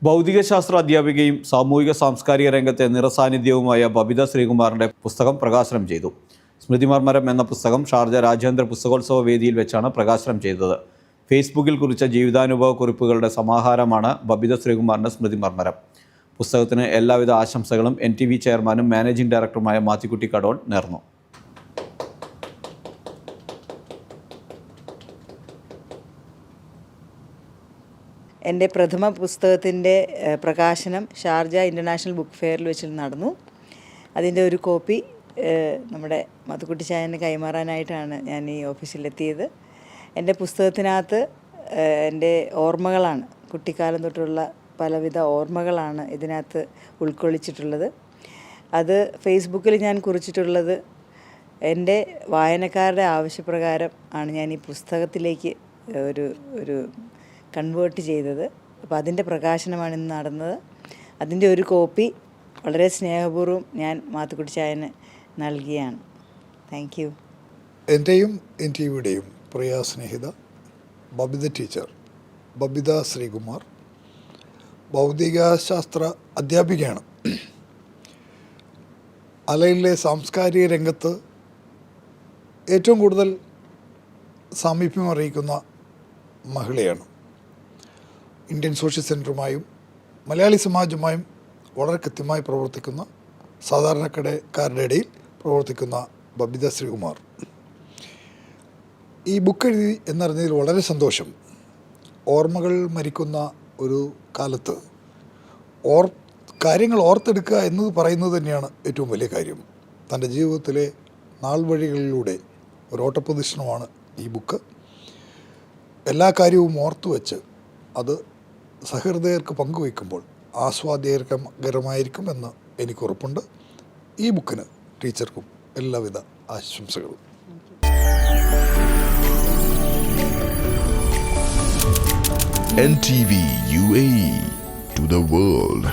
ഭൗതികശാസ്ത്ര അധ്യാപികയും സാമൂഹിക സാംസ്കാരിക രംഗത്തെ നിറസാന്നിധ്യവുമായ ബബിത ശ്രീകുമാറിൻ്റെ പുസ്തകം പ്രകാശനം ചെയ്തു. സ്മൃതിമർമരം എന്ന പുസ്തകം ഷാർജ രാജ്യാന്തര പുസ്തകോത്സവ വേദിയിൽ വെച്ചാണ് പ്രകാശനം ചെയ്തത്. ഫേസ്ബുക്കിൽ കുറിച്ച ജീവിതാനുഭവ കുറിപ്പുകളുടെ സമാഹാരമാണ് ബബിത ശ്രീകുമാറിൻ്റെ സ്മൃതിമർമരം. പുസ്തകത്തിന് എല്ലാവിധ ആശംസകളും NTV ചെയർമാനും മാനേജിംഗ് ഡയറക്ടറുമായ മാത്തിക്കുട്ടി കടോൺ നേർന്നു. എൻ്റെ പ്രഥമ പുസ്തകത്തിൻ്റെ പ്രകാശനം ഷാർജ ഇൻ്റർനാഷണൽ ബുക്ക് ഫെയറിൽ വെച്ച് നടന്നു. അതിൻ്റെ ഒരു കോപ്പി നമ്മുടെ മാത്തുക്കുട്ടി ചായന് കൈമാറാനായിട്ടാണ് ഞാൻ ഈ ഓഫീസിലെത്തിയത്. എൻ്റെ പുസ്തകത്തിനകത്ത് എൻ്റെ ഓർമ്മകളാണ്, കുട്ടിക്കാലം തൊട്ടുള്ള പലവിധ ഓർമ്മകളാണ് ഇതിനകത്ത് ഉൾക്കൊള്ളിച്ചിട്ടുള്ളത്. അത് ഫേസ്ബുക്കിൽ ഞാൻ കുറിച്ചിട്ടുള്ളത് എൻ്റെ വായനക്കാരുടെ ആവശ്യപ്രകാരം ആണ് ഞാൻ ഈ പുസ്തകത്തിലേക്ക് ഒരു കൺവേർട്ട് ചെയ്തത്. അപ്പോൾ അതിൻ്റെ പ്രകാശനമാണ് ഇന്ന് നടന്നത്. അതിൻ്റെ ഒരു കോപ്പി വളരെ സ്നേഹപൂർവ്വം ഞാൻ മാത്തുക്കുട്ടി ചായന് നൽകിയാണ്. Thank you. എൻ്റെയും NTVയുടെയും പ്രിയ സ്നേഹിത ബബിത ടീച്ചർ ബബിത ശ്രീകുമാർ ഭൗതികശാസ്ത്ര അധ്യാപികയാണ്. അലയിലെ സാംസ്കാരിക രംഗത്ത് ഏറ്റവും കൂടുതൽ സാമീപ്യം അറിയിക്കുന്ന മഹിളയാണ്. ഇന്ത്യൻ സോഷ്യൽ സെൻറ്ററുമായും മലയാളി സമാജവുമായും വളരെ കൃത്യമായി പ്രവർത്തിക്കുന്ന, സാധാരണക്കാരുടെ ഇടയിൽ പ്രവർത്തിക്കുന്ന ബബിത ശ്രീകുമാർ ഈ ബുക്ക് എഴുതി എന്നറിഞ്ഞതിൽ വളരെ സന്തോഷം. ഓർമ്മകൾ മരിക്കുന്ന ഒരു കാലത്ത് കാര്യങ്ങൾ ഓർത്തെടുക്കുക എന്നത് പറയുന്നത് തന്നെയാണ് ഏറ്റവും വലിയ കാര്യം. തൻ്റെ ജീവിതത്തിലെ നാൾ വഴികളിലൂടെ ഒരു ഓട്ടപ്രദക്ഷിണമാണ് ഈ ബുക്ക്. എല്ലാ കാര്യവും ഓർത്തു വെച്ച് അത് സഹൃദയർക്ക് പങ്കുവയ്ക്കുമ്പോൾ ആസ്വാദ്യകരമായിരിക്കും എന്ന് എനിക്ക് ഉറപ്പുണ്ട്. ഈ ബുക്കിന് ടീച്ചർക്കും എല്ലാവിധ ആശംസകളും. NTV UAE to the world.